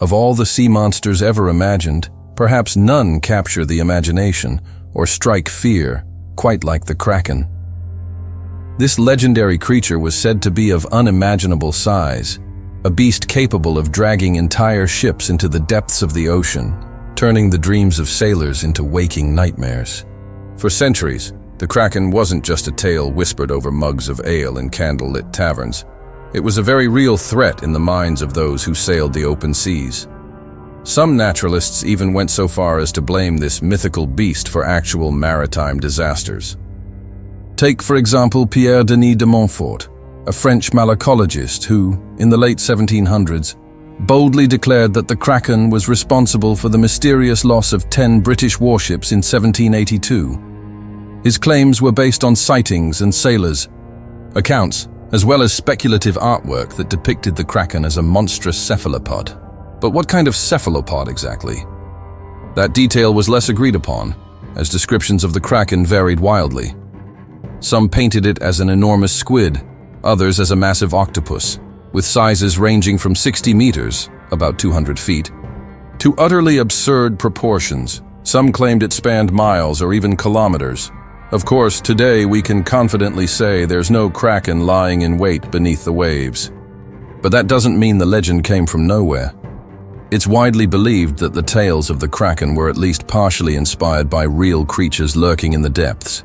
Of all the sea monsters ever imagined, perhaps none capture the imagination or strike fear quite like the Kraken. This legendary creature was said to be of unimaginable size, a beast capable of dragging entire ships into the depths of the ocean, turning the dreams of sailors into waking nightmares. For centuries, the Kraken wasn't just a tale whispered over mugs of ale in candlelit taverns. It was a very real threat in the minds of those who sailed the open seas. Some naturalists even went so far as to blame this mythical beast for actual maritime disasters. Take, for example, Pierre Denis de Montfort, a French malacologist who, in the late 1700s, boldly declared that the Kraken was responsible for the mysterious loss of 10 British warships in 1782. His claims were based on sightings and sailors' accounts, as well as speculative artwork that depicted the Kraken as a monstrous cephalopod. But what kind of cephalopod exactly? That detail was less agreed upon, as descriptions of the Kraken varied wildly. Some painted it as an enormous squid, others as a massive octopus, with sizes ranging from 60 meters, about 200 feet, to utterly absurd proportions. Some claimed it spanned miles or even kilometers. Of course, today we can confidently say there's no Kraken lying in wait beneath the waves. But that doesn't mean the legend came from nowhere. It's widely believed that the tales of the Kraken were at least partially inspired by real creatures lurking in the depths.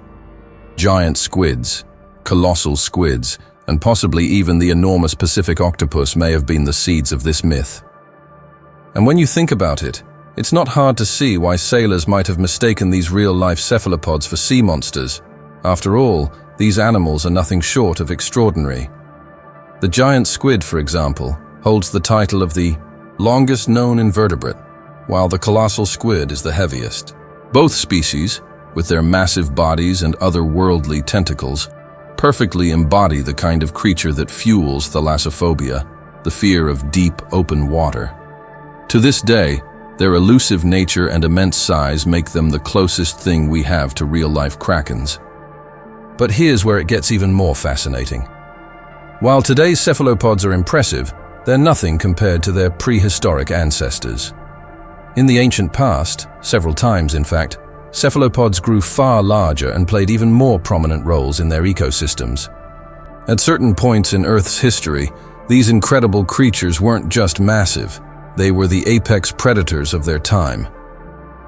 Giant squids, colossal squids, and possibly even the enormous Pacific octopus may have been the seeds of this myth. And when you think about it, it's not hard to see why sailors might have mistaken these real-life cephalopods for sea monsters. After all, these animals are nothing short of extraordinary. The giant squid, for example, holds the title of the longest known invertebrate, while the colossal squid is the heaviest. Both species, with their massive bodies and otherworldly tentacles, perfectly embody the kind of creature that fuels thalassophobia, the fear of deep, open water. To this day, their elusive nature and immense size make them the closest thing we have to real-life krakens. But here's where it gets even more fascinating. While today's cephalopods are impressive, they're nothing compared to their prehistoric ancestors. In the ancient past, several times in fact, cephalopods grew far larger and played even more prominent roles in their ecosystems. At certain points in Earth's history, these incredible creatures weren't just massive, they were the apex predators of their time.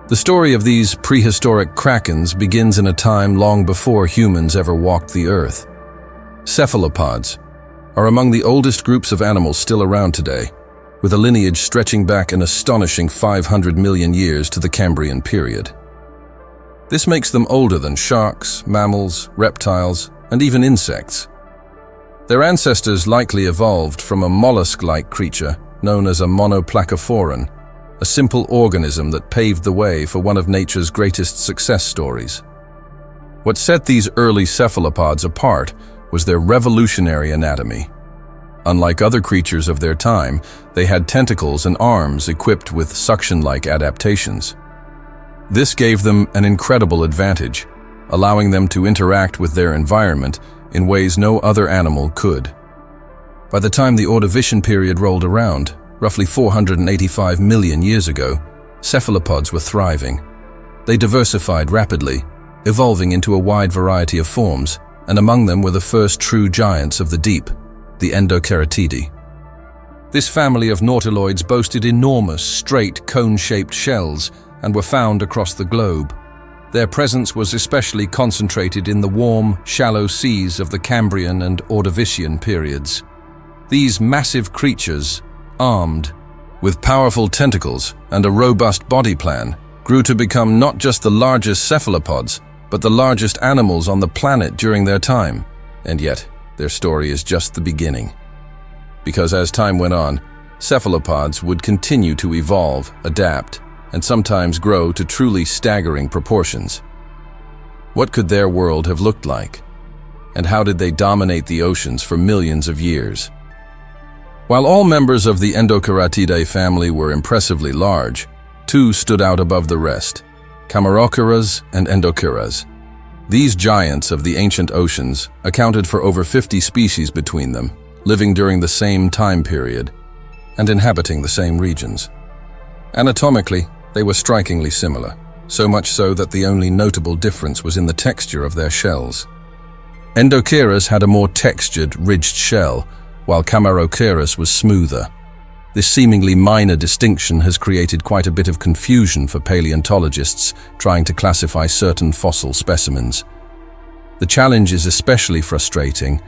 The story of these prehistoric krakens begins in a time long before humans ever walked the Earth. Cephalopods are among the oldest groups of animals still around today, with a lineage stretching back an astonishing 500 million years to the Cambrian period. This makes them older than sharks, mammals, reptiles, and even insects. Their ancestors likely evolved from a mollusk-like creature known as a monoplacophoran, a simple organism that paved the way for one of nature's greatest success stories. What set these early cephalopods apart was their revolutionary anatomy. Unlike other creatures of their time, they had tentacles and arms equipped with suction-like adaptations. This gave them an incredible advantage, allowing them to interact with their environment in ways no other animal could. By the time the Ordovician period rolled around, roughly 485 million years ago, cephalopods were thriving. They diversified rapidly, evolving into a wide variety of forms, and among them were the first true giants of the deep, the Endoceratidae. This family of nautiloids boasted enormous, straight, cone-shaped shells and were found across the globe. Their presence was especially concentrated in the warm, shallow seas of the Cambrian and Ordovician periods. These massive creatures, armed with powerful tentacles and a robust body plan, grew to become not just the largest cephalopods, but the largest animals on the planet during their time. And yet, their story is just the beginning. Because as time went on, cephalopods would continue to evolve, adapt, and sometimes grow to truly staggering proportions. What could their world have looked like? And how did they dominate the oceans for millions of years? While all members of the Endoceratidae family were impressively large, two stood out above the rest: Camaraocaras and Endoceras. These giants of the ancient oceans accounted for over 50 species between them, living during the same time period and inhabiting the same regions. Anatomically, they were strikingly similar, so much so that the only notable difference was in the texture of their shells. Endocheirus had a more textured, ridged shell, while Camaraocheirus was smoother. This seemingly minor distinction has created quite a bit of confusion for paleontologists trying to classify certain fossil specimens. The challenge is especially frustrating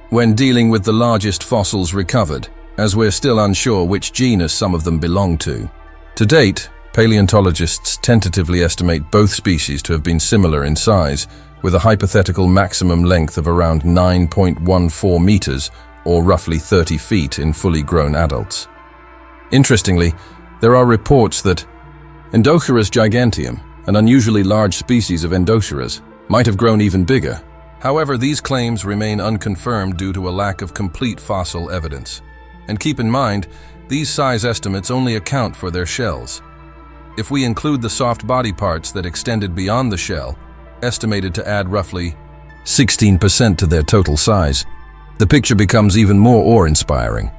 when dealing with the largest fossils recovered, as we're still unsure which genus some of them belong to. To date, paleontologists tentatively estimate both species to have been similar in size, with a hypothetical maximum length of around 9.14 meters, or roughly 30 feet in fully grown adults. Interestingly, there are reports that Endocheirus giganteum, an unusually large species of Endocheirus, might have grown even bigger. However, these claims remain unconfirmed due to a lack of complete fossil evidence. And keep in mind, these size estimates only account for their shells. If we include the soft body parts that extended beyond the shell, estimated to add roughly 16% to their total size, the picture becomes even more awe-inspiring.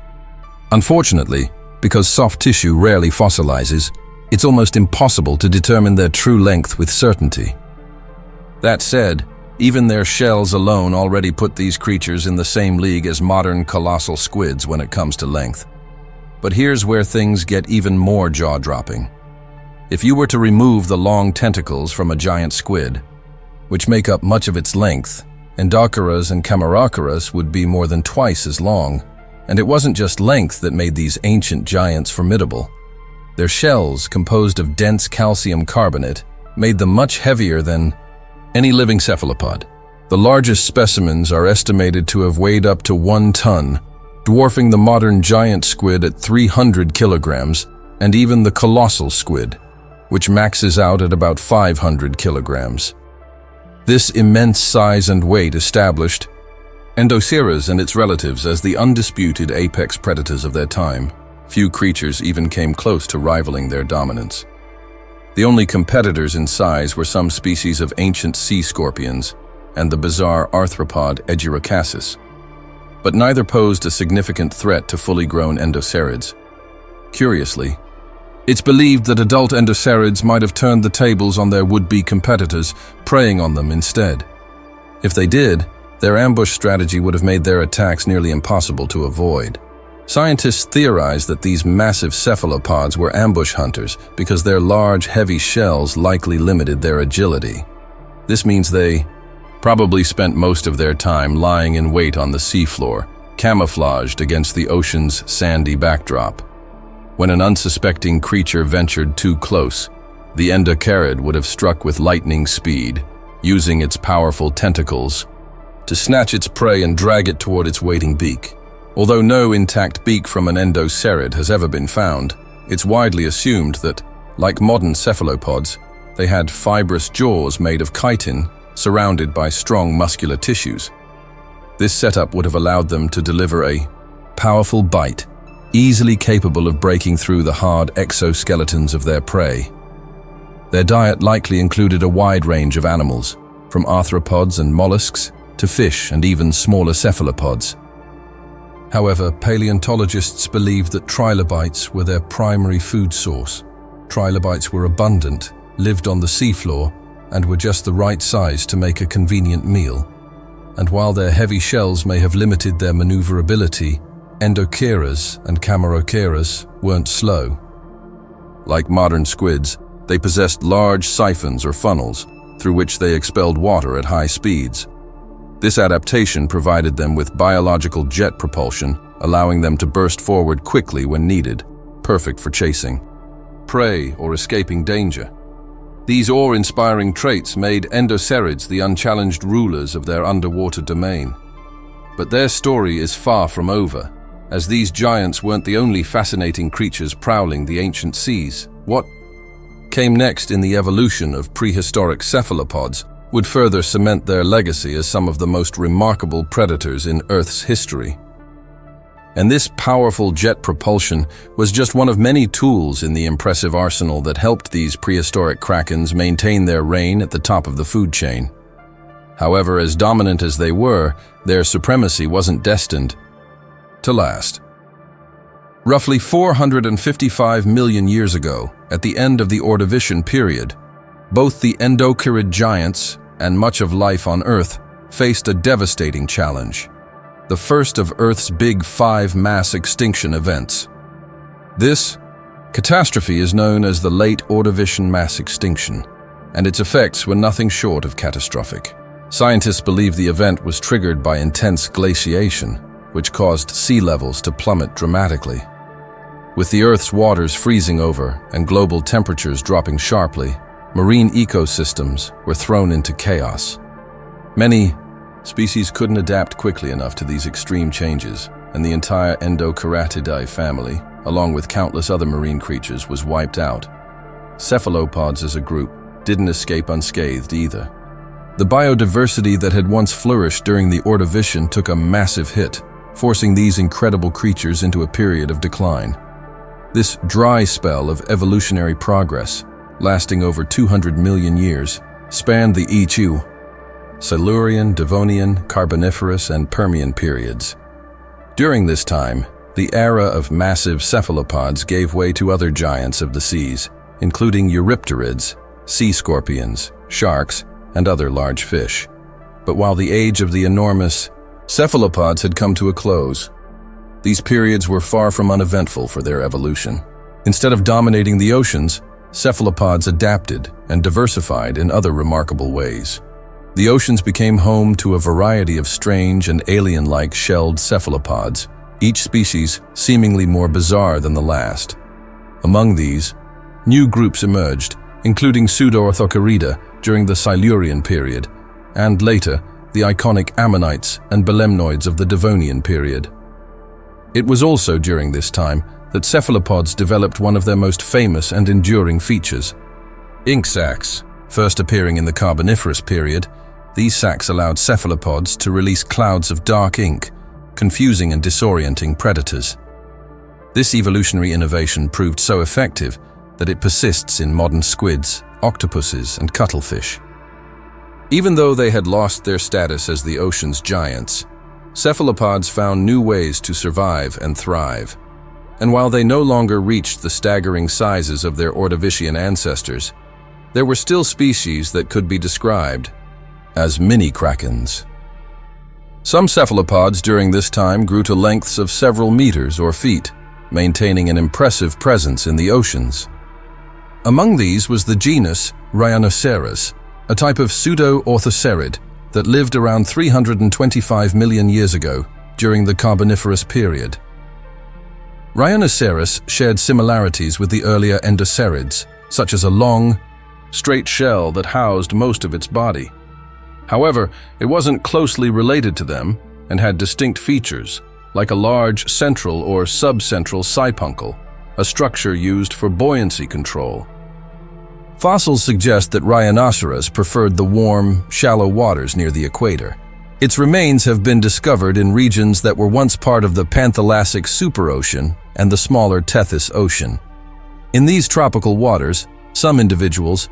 Unfortunately, because soft tissue rarely fossilizes, it's almost impossible to determine their true length with certainty. That said, even their shells alone already put these creatures in the same league as modern colossal squids when it comes to length. But here's where things get even more jaw-dropping. If you were to remove the long tentacles from a giant squid, which make up much of its length, Endocheirus and Camaraocheirus would be more than twice as long. And it wasn't just length that made these ancient giants formidable. Their shells, composed of dense calcium carbonate, made them much heavier than any living cephalopod. The largest specimens are estimated to have weighed up to 1 ton, dwarfing the modern giant squid at 300 kilograms, and even the colossal squid, which maxes out at about 500 kilograms. This immense size and weight established Endocheirus and its relatives as the undisputed apex predators of their time. Few creatures even came close to rivaling their dominance. The only competitors in size were some species of ancient sea scorpions and the bizarre arthropod Edurocassus. But neither posed a significant threat to fully grown endocerids. Curiously, it's believed that adult endocerids might have turned the tables on their would-be competitors, preying on them instead. If they did, their ambush strategy would have made their attacks nearly impossible to avoid. Scientists theorize that these massive cephalopods were ambush hunters because their large, heavy shells likely limited their agility. This means they probably spent most of their time lying in wait on the seafloor, camouflaged against the ocean's sandy backdrop. When an unsuspecting creature ventured too close, the endocheirid would have struck with lightning speed, using its powerful tentacles to snatch its prey and drag it toward its waiting beak. Although no intact beak from an endocerid has ever been found, it's widely assumed that, like modern cephalopods, they had fibrous jaws made of chitin surrounded by strong muscular tissues. This setup would have allowed them to deliver a powerful bite, easily capable of breaking through the hard exoskeletons of their prey. Their diet likely included a wide range of animals, from arthropods and mollusks to fish and even smaller cephalopods. However, paleontologists believed that trilobites were their primary food source. Trilobites were abundant, lived on the seafloor, and were just the right size to make a convenient meal. And while their heavy shells may have limited their maneuverability, Endocheirus and Camaraocheirus weren't slow. Like modern squids, they possessed large siphons or funnels, through which they expelled water at high speeds. This adaptation provided them with biological jet propulsion, allowing them to burst forward quickly when needed, perfect for chasing prey or escaping danger. These awe-inspiring traits made endocerids the unchallenged rulers of their underwater domain. But their story is far from over, as these giants weren't the only fascinating creatures prowling the ancient seas. What came next in the evolution of prehistoric cephalopods would further cement their legacy as some of the most remarkable predators in Earth's history. And this powerful jet propulsion was just one of many tools in the impressive arsenal that helped these prehistoric krakens maintain their reign at the top of the food chain. However, as dominant as they were, their supremacy wasn't destined to last. Roughly 455 million years ago, at the end of the Ordovician period, both the endocharid giants and much of life on Earth faced a devastating challenge, the first of Earth's big 5 mass extinction events. This catastrophe is known as the Late Ordovician Mass Extinction, and its effects were nothing short of catastrophic. Scientists believe the event was triggered by intense glaciation, which caused sea levels to plummet dramatically. With the Earth's waters freezing over and global temperatures dropping sharply, marine ecosystems were thrown into chaos. Many species couldn't adapt quickly enough to these extreme changes, and the entire Endocaratidae family, along with countless other marine creatures, was wiped out. Cephalopods as a group didn't escape unscathed either. The biodiversity that had once flourished during the Ordovician took a massive hit, forcing these incredible creatures into a period of decline. This dry spell of evolutionary progress, lasting over 200 million years, spanned the Eocene, Silurian, Devonian, Carboniferous, and Permian periods. During this time, the era of massive cephalopods gave way to other giants of the seas, including eurypterids, sea scorpions, sharks, and other large fish. But while the age of the enormous cephalopods had come to a close, these periods were far from uneventful for their evolution. Instead of dominating the oceans, cephalopods adapted and diversified in other remarkable ways. The oceans became home to a variety of strange and alien-like shelled cephalopods, each species seemingly more bizarre than the last. Among these, new groups emerged, including Pseudoorthocarida during the Silurian period, and later, the iconic ammonites and belemnoids of the Devonian period. It was also during this time that cephalopods developed one of their most famous and enduring features: ink sacs. First appearing in the Carboniferous period, these sacs allowed cephalopods to release clouds of dark ink, confusing and disorienting predators. This evolutionary innovation proved so effective that it persists in modern squids, octopuses, and cuttlefish. Even though they had lost their status as the ocean's giants, cephalopods found new ways to survive and thrive. And while they no longer reached the staggering sizes of their Ordovician ancestors, there were still species that could be described as mini-krakens. Some cephalopods during this time grew to lengths of several meters or feet, maintaining an impressive presence in the oceans. Among these was the genus Rhinoceros, a type of pseudo-orthocerid that lived around 325 million years ago during the Carboniferous period. Rhinoceros shared similarities with the earlier endocerids, such as a long, straight shell that housed most of its body. However, it wasn't closely related to them and had distinct features, like a large central or subcentral siphuncle, a structure used for buoyancy control. Fossils suggest that Rhinoceros preferred the warm, shallow waters near the equator. Its remains have been discovered in regions that were once part of the Panthalassic superocean and the smaller Tethys Ocean. In these tropical waters, some individuals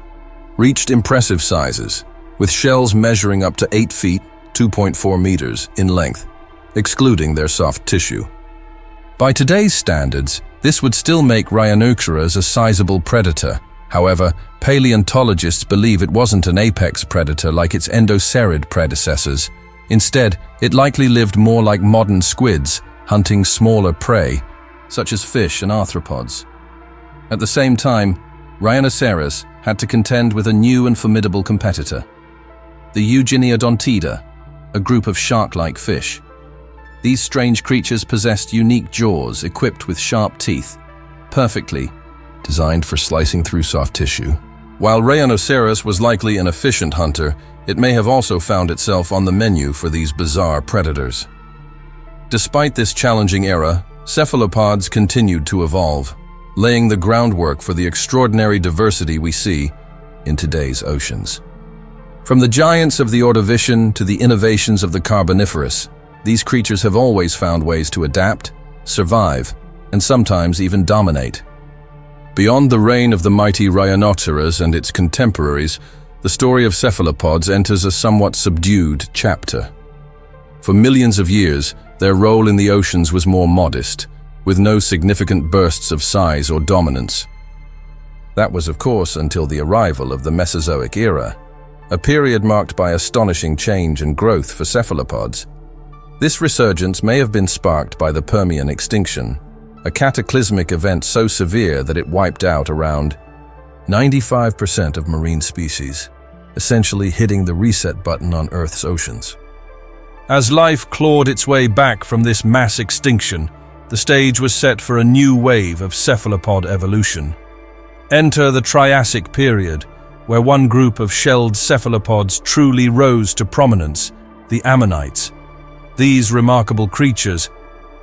reached impressive sizes, with shells measuring up to 8 feet, 2.4 meters in length, excluding their soft tissue. By today's standards, this would still make Rhinoceros a sizable predator. However, paleontologists believe it wasn't an apex predator like its endocerid predecessors. Instead, it likely lived more like modern squids, hunting smaller prey, such as fish and arthropods. At the same time, Rhinoceros had to contend with a new and formidable competitor, the Eugeniadontida, a group of shark-like fish. These strange creatures possessed unique jaws equipped with sharp teeth, perfectly designed for slicing through soft tissue. While Rhinoceros was likely an efficient hunter, it may have also found itself on the menu for these bizarre predators. Despite this challenging era, cephalopods continued to evolve, laying the groundwork for the extraordinary diversity we see in today's oceans. From the giants of the Ordovician to the innovations of the Carboniferous, these creatures have always found ways to adapt, survive, and sometimes even dominate. Beyond the reign of the mighty Rhinoceros and its contemporaries, the story of cephalopods enters a somewhat subdued chapter. For millions of years, their role in the oceans was more modest, with no significant bursts of size or dominance. That was, of course, until the arrival of the Mesozoic era, a period marked by astonishing change and growth for cephalopods. This resurgence may have been sparked by the Permian extinction, a cataclysmic event so severe that it wiped out around 95% of marine species, essentially hitting the reset button on Earth's oceans. As life clawed its way back from this mass extinction, the stage was set for a new wave of cephalopod evolution. Enter the Triassic period, where one group of shelled cephalopods truly rose to prominence, the ammonites. These remarkable creatures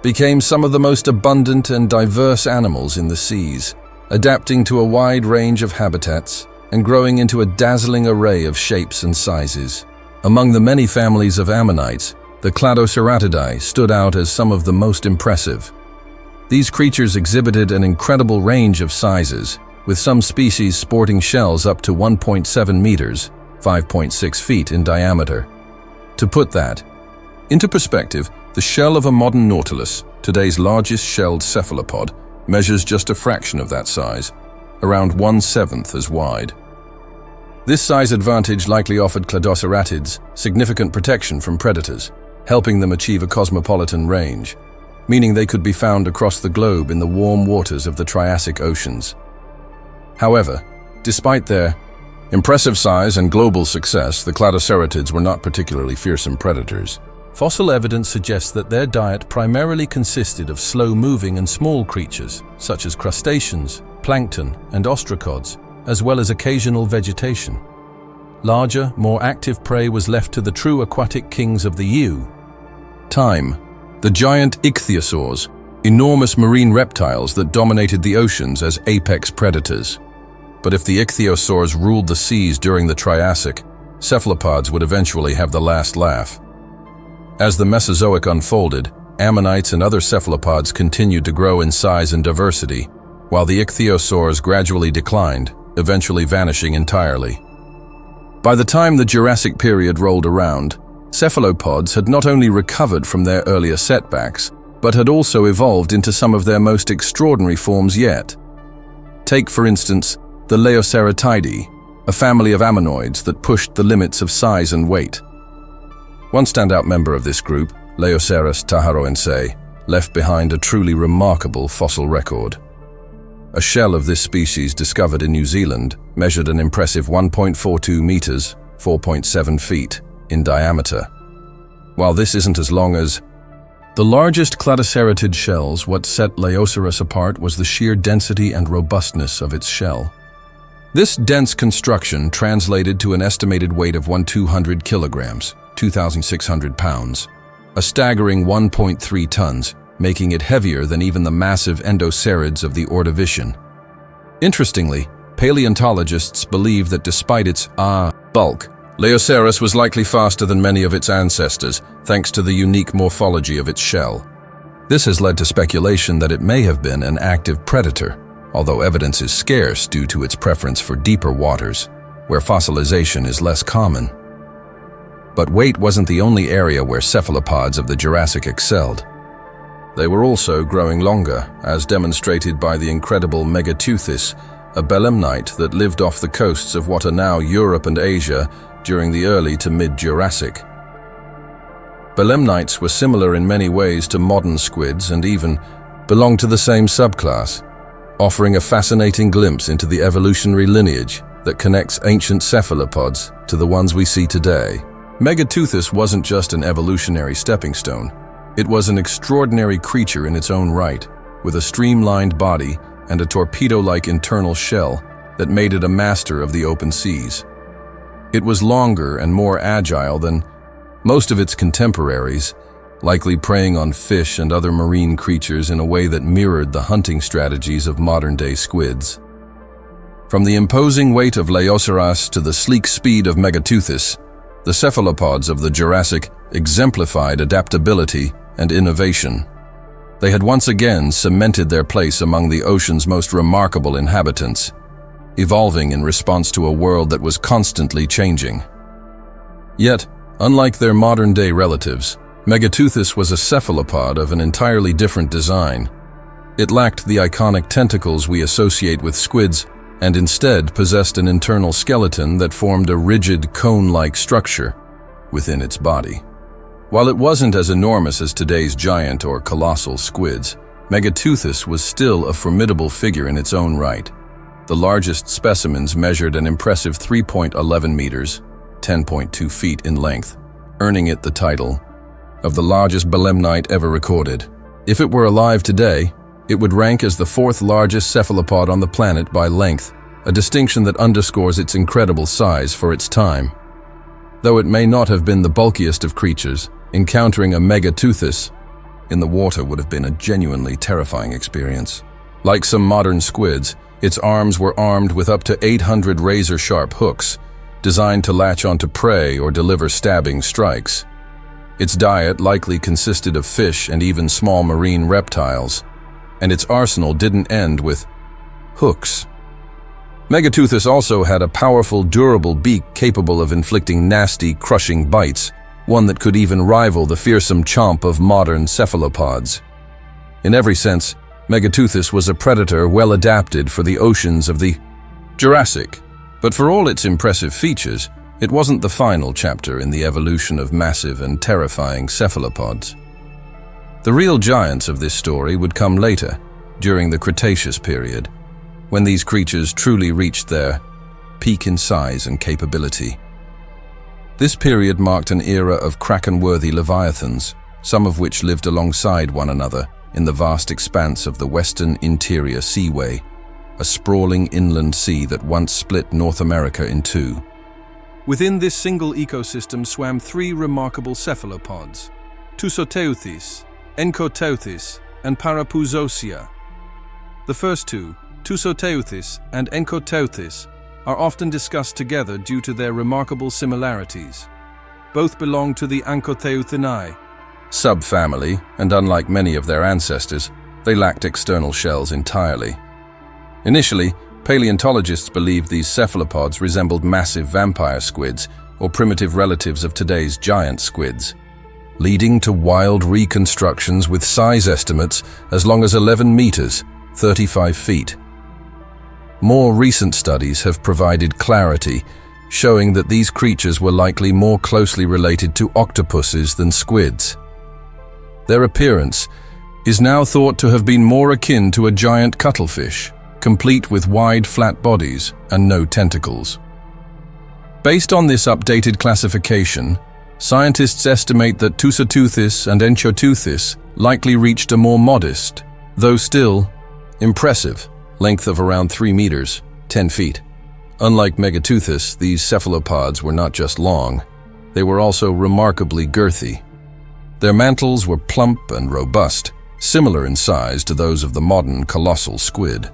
became some of the most abundant and diverse animals in the seas, adapting to a wide range of habitats and growing into a dazzling array of shapes and sizes. Among the many families of ammonites, the Cladoceratidae stood out as some of the most impressive. These creatures exhibited an incredible range of sizes, with some species sporting shells up to 1.7 meters, 5.6 feet in diameter. To put that into perspective, the shell of a modern nautilus, today's largest shelled cephalopod, measures just a fraction of that size, around 1/7 as wide. This size advantage likely offered Cladoceratids significant protection from predators, helping them achieve a cosmopolitan range, meaning they could be found across the globe in the warm waters of the Triassic oceans. However, despite their impressive size and global success, the Cladoceratids were not particularly fearsome predators. Fossil evidence suggests that their diet primarily consisted of slow-moving and small creatures, such as crustaceans, plankton, and ostracods, as well as occasional vegetation. Larger, more active prey was left to the true aquatic kings of the time, the giant ichthyosaurs, enormous marine reptiles that dominated the oceans as apex predators. But if the ichthyosaurs ruled the seas during the Triassic, cephalopods would eventually have the last laugh. As the Mesozoic unfolded, ammonites and other cephalopods continued to grow in size and diversity, while the ichthyosaurs gradually declined, eventually vanishing entirely. By the time the Jurassic period rolled around, cephalopods had not only recovered from their earlier setbacks, but had also evolved into some of their most extraordinary forms yet. Take, for instance, the Laoceratidae, a family of ammonoids that pushed the limits of size and weight. One standout member of this group, Laoceras taharoense, left behind a truly remarkable fossil record. A shell of this species discovered in New Zealand measured an impressive 1.42 meters, 4.7 feet, in diameter. While this isn't as long as the largest cladoceratid shells, what set Laoceras apart was the sheer density and robustness of its shell. This dense construction translated to an estimated weight of 200 kilograms, 2,600 pounds, a staggering 1.3 tons, making it heavier than even the massive endocerids of the Ordovician. Interestingly, paleontologists believe that despite its bulk, Laoceras was likely faster than many of its ancestors, thanks to the unique morphology of its shell. This has led to speculation that it may have been an active predator, although evidence is scarce due to its preference for deeper waters, where fossilization is less common. But weight wasn't the only area where cephalopods of the Jurassic excelled. They were also growing longer, as demonstrated by the incredible Megateuthis, a belemnite that lived off the coasts of what are now Europe and Asia during the early to mid-Jurassic. Belemnites were similar in many ways to modern squids and even belonged to the same subclass, offering a fascinating glimpse into the evolutionary lineage that connects ancient cephalopods to the ones we see today. Megateuthis wasn't just an evolutionary stepping stone. It was an extraordinary creature in its own right, with a streamlined body and a torpedo-like internal shell that made it a master of the open seas. It was longer and more agile than most of its contemporaries, likely preying on fish and other marine creatures in a way that mirrored the hunting strategies of modern-day squids. From the imposing weight of Laoceras to the sleek speed of Megateuthis, the cephalopods of the Jurassic exemplified adaptability and innovation. They had once again cemented their place among the ocean's most remarkable inhabitants, evolving in response to a world that was constantly changing. Yet, unlike their modern-day relatives, Megateuthis was a cephalopod of an entirely different design. It lacked the iconic tentacles we associate with squids, and instead possessed an internal skeleton that formed a rigid, cone-like structure within its body. While it wasn't as enormous as today's giant or colossal squids, Megateuthis was still a formidable figure in its own right. The largest specimens measured an impressive 3.11 meters, 10.2 feet in length, earning it the title of the largest belemnite ever recorded. If it were alive today, it would rank as the fourth largest cephalopod on the planet by length, a distinction that underscores its incredible size for its time. Though it may not have been the bulkiest of creatures, encountering a Megateuthis in the water would have been a genuinely terrifying experience. Like some modern squids, its arms were armed with up to 800 razor-sharp hooks, designed to latch onto prey or deliver stabbing strikes. Its diet likely consisted of fish and even small marine reptiles, and its arsenal didn't end with hooks. Megateuthis also had a powerful, durable beak capable of inflicting nasty, crushing bites, one that could even rival the fearsome chomp of modern cephalopods. In every sense, Megateuthis was a predator well adapted for the oceans of the Jurassic. But for all its impressive features, it wasn't the final chapter in the evolution of massive and terrifying cephalopods. The real giants of this story would come later, during the Cretaceous period, when these creatures truly reached their peak in size and capability. This period marked an era of Kraken-worthy leviathans, some of which lived alongside one another in the vast expanse of the Western Interior Seaway, a sprawling inland sea that once split North America in two. Within this single ecosystem swam three remarkable cephalopods: Tusoteuthis, Enkoteuthis, and Parapouzosia. The first two, Tusoteuthis and Enkoteuthis, are often discussed together due to their remarkable similarities. Both belong to the Ancotheuthinae subfamily, and unlike many of their ancestors, they lacked external shells entirely. Initially, paleontologists believed these cephalopods resembled massive vampire squids or primitive relatives of today's giant squids, leading to wild reconstructions with size estimates as long as 11 meters, 35 feet. More recent studies have provided clarity, showing that these creatures were likely more closely related to octopuses than squids. Their appearance is now thought to have been more akin to a giant cuttlefish, complete with wide, flat bodies and no tentacles. Based on this updated classification, scientists estimate that Tusoteuthis and Enchoteuthis likely reached a more modest, though still impressive, length of around 3 meters, 10 feet. Unlike Megateuthis, these cephalopods were not just long, they were also remarkably girthy. Their mantles were plump and robust, similar in size to those of the modern colossal squid.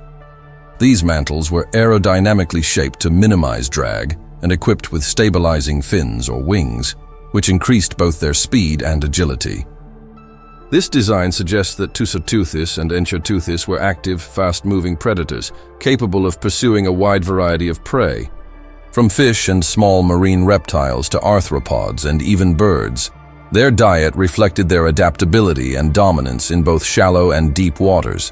These mantles were aerodynamically shaped to minimize drag and equipped with stabilizing fins or wings, which increased both their speed and agility. This design suggests that Tusoteuthis and Enchoteuthis were active, fast-moving predators, capable of pursuing a wide variety of prey. From fish and small marine reptiles to arthropods and even birds, their diet reflected their adaptability and dominance in both shallow and deep waters.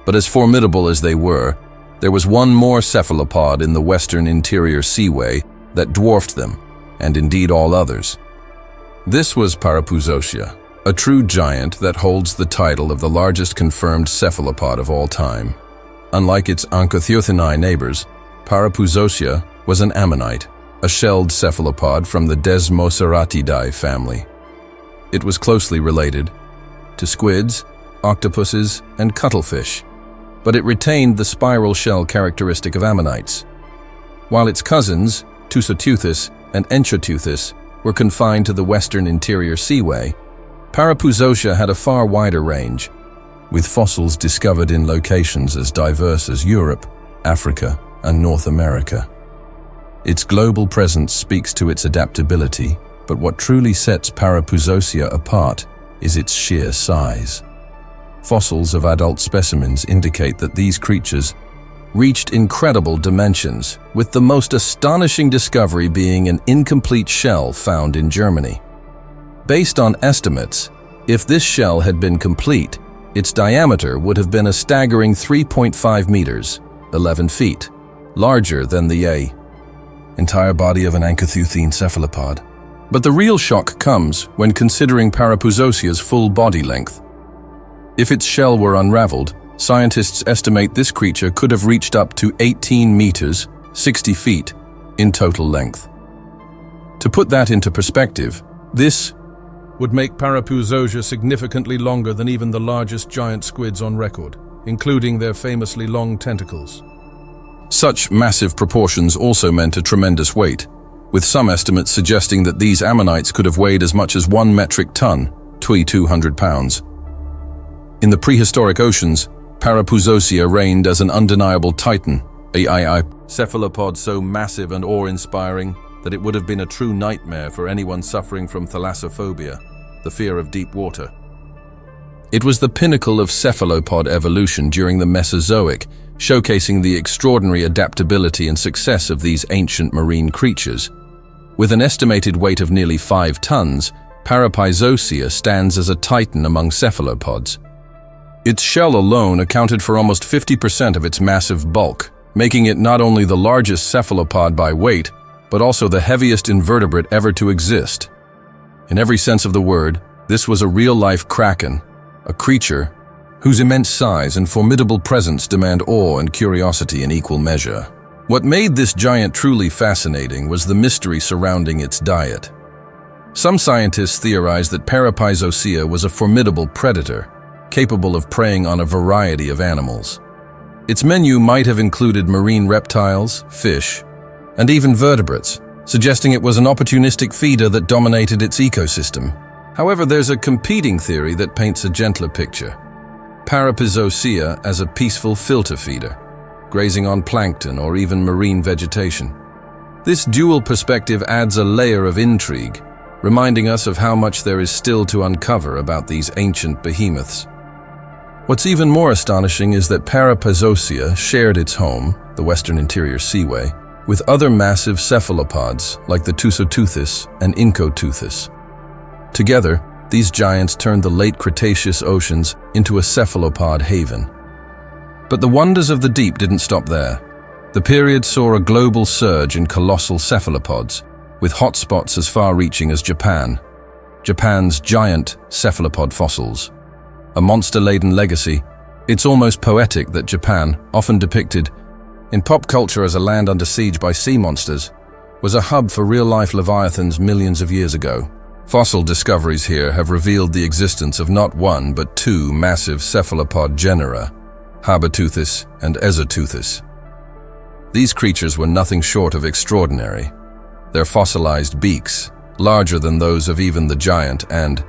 But as formidable as they were, there was one more cephalopod in the Western Interior Seaway that dwarfed them, and indeed all others. This was Parapouzosia, a true giant that holds the title of the largest confirmed cephalopod of all time. Unlike its Ancotheuthinae neighbors, Parapouzosia was an ammonite, a shelled cephalopod from the Desmoceratidae family. It was closely related to squids, octopuses, and cuttlefish, but it retained the spiral shell characteristic of ammonites. While its cousins, Tusoteuthis and Enchoteuthis, were confined to the Western Interior Seaway, Parapouzosia had a far wider range, with fossils discovered in locations as diverse as Europe, Africa, and North America. Its global presence speaks to its adaptability, but what truly sets Parapouzosia apart is its sheer size. Fossils of adult specimens indicate that these creatures reached incredible dimensions, with the most astonishing discovery being an incomplete shell found in Germany. Based on estimates, if this shell had been complete, its diameter would have been a staggering 3.5 meters, 11 feet, larger than the entire body of an ankythuthine cephalopod. But the real shock comes when considering Parapuzosia's full body length. If its shell were unraveled, scientists estimate this creature could have reached up to 18 meters, 60 feet, in total length. To put that into perspective, this would make Parapuzosia significantly longer than even the largest giant squids on record, including their famously long tentacles. Such massive proportions also meant a tremendous weight, with some estimates suggesting that these ammonites could have weighed as much as 1 metric ton, 200 pounds. In the prehistoric oceans, Parapuzosia reigned as an undeniable titan, a cephalopod so massive and awe-inspiring that it would have been a true nightmare for anyone suffering from thalassophobia, the fear of deep water. It was the pinnacle of cephalopod evolution during the Mesozoic, showcasing the extraordinary adaptability and success of these ancient marine creatures. With an estimated weight of nearly 5 tons, Parapuzosia stands as a titan among cephalopods. Its shell alone accounted for almost 50% of its massive bulk, making it not only the largest cephalopod by weight, but also the heaviest invertebrate ever to exist. In every sense of the word, this was a real-life kraken, a creature whose immense size and formidable presence demand awe and curiosity in equal measure. What made this giant truly fascinating was the mystery surrounding its diet. Some scientists theorize that Parapuzosia was a formidable predator, capable of preying on a variety of animals. Its menu might have included marine reptiles, fish, and even vertebrates, suggesting it was an opportunistic feeder that dominated its ecosystem. However, there's a competing theory that paints a gentler picture. Parapuzosia as a peaceful filter feeder, grazing on plankton or even marine vegetation. This dual perspective adds a layer of intrigue, reminding us of how much there is still to uncover about these ancient behemoths. What's even more astonishing is that Parapuzosia shared its home, the Western Interior Seaway, with other massive cephalopods like the Tusoteuthis and Incoteuthis. Together, these giants turned the late Cretaceous oceans into a cephalopod haven. But the wonders of the deep didn't stop there. The period saw a global surge in colossal cephalopods, with hotspots as far-reaching as Japan. Japan's giant cephalopod fossils. A monster-laden legacy, it's almost poetic that Japan, often depicted in pop culture as a land under siege by sea monsters, was a hub for real-life leviathans millions of years ago. Fossil discoveries here have revealed the existence of not one but 2 massive cephalopod genera, Habiteuthis and Ezoteuthis. These creatures were nothing short of extraordinary. Their fossilized beaks, larger than those of even the giant and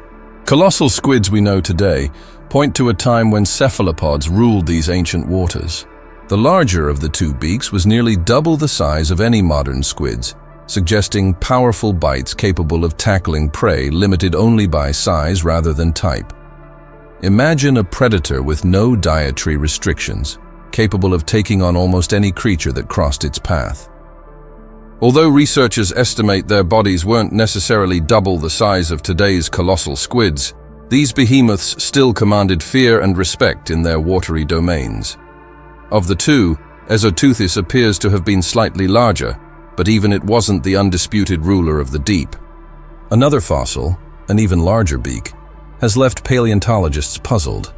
colossal squids we know today, point to a time when cephalopods ruled these ancient waters. The larger of the 2 beaks was nearly double the size of any modern squids, suggesting powerful bites capable of tackling prey limited only by size rather than type. Imagine a predator with no dietary restrictions, capable of taking on almost any creature that crossed its path. Although researchers estimate their bodies weren't necessarily double the size of today's colossal squids, these behemoths still commanded fear and respect in their watery domains. Of the 2, Ezoteuthis appears to have been slightly larger, but even it wasn't the undisputed ruler of the deep. Another fossil, an even larger beak, has left paleontologists puzzled.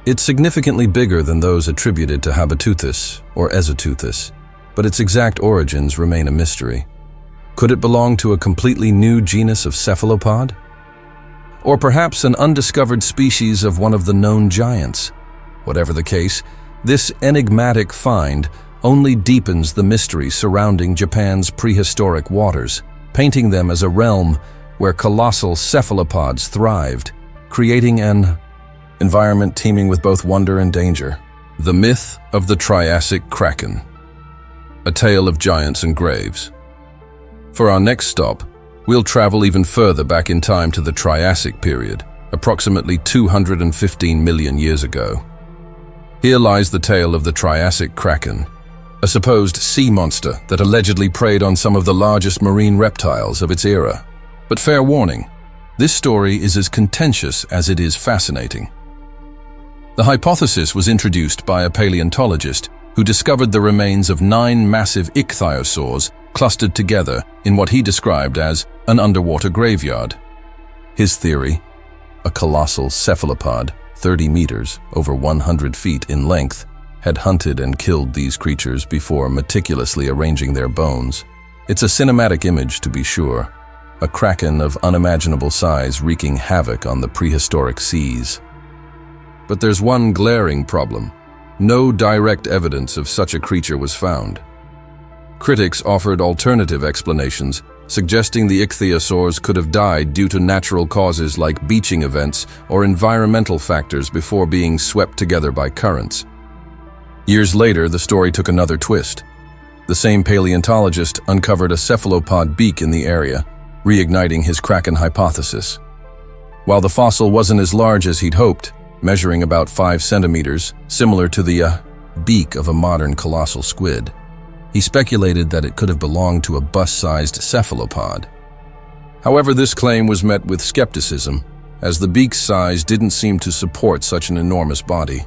It's significantly bigger than those attributed to Habiteuthis or Ezoteuthis, but its exact origins remain a mystery. Could it belong to a completely new genus of cephalopod? Or perhaps an undiscovered species of one of the known giants? Whatever the case, this enigmatic find only deepens the mystery surrounding Japan's prehistoric waters, painting them as a realm where colossal cephalopods thrived, creating an environment teeming with both wonder and danger. The myth of the Triassic Kraken. A tale of giants and graves. For our next stop, we'll travel even further back in time to the Triassic period, approximately 215 million years ago. Here lies the tale of the Triassic Kraken, a supposed sea monster that allegedly preyed on some of the largest marine reptiles of its era. But fair warning, this story is as contentious as it is fascinating. The hypothesis was introduced by a paleontologist who discovered the remains of 9 massive ichthyosaurs clustered together in what he described as an underwater graveyard. His theory, a colossal cephalopod, 30 meters, over 100 feet in length, had hunted and killed these creatures before meticulously arranging their bones. It's a cinematic image, to be sure, a kraken of unimaginable size wreaking havoc on the prehistoric seas. But there's one glaring problem. No direct evidence of such a creature was found. Critics offered alternative explanations, suggesting the ichthyosaurs could have died due to natural causes like beaching events or environmental factors before being swept together by currents. Years later, the story took another twist. The same paleontologist uncovered a cephalopod beak in the area, reigniting his Kraken hypothesis. While the fossil wasn't as large as he'd hoped, measuring about 5 centimeters, similar to the beak of a modern colossal squid, he speculated that it could have belonged to a bus-sized cephalopod. However, this claim was met with skepticism, as the beak's size didn't seem to support such an enormous body.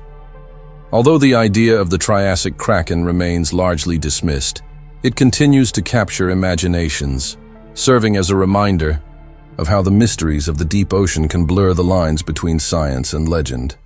Although the idea of the Triassic Kraken remains largely dismissed, it continues to capture imaginations, serving as a reminder of how the mysteries of the deep ocean can blur the lines between science and legend.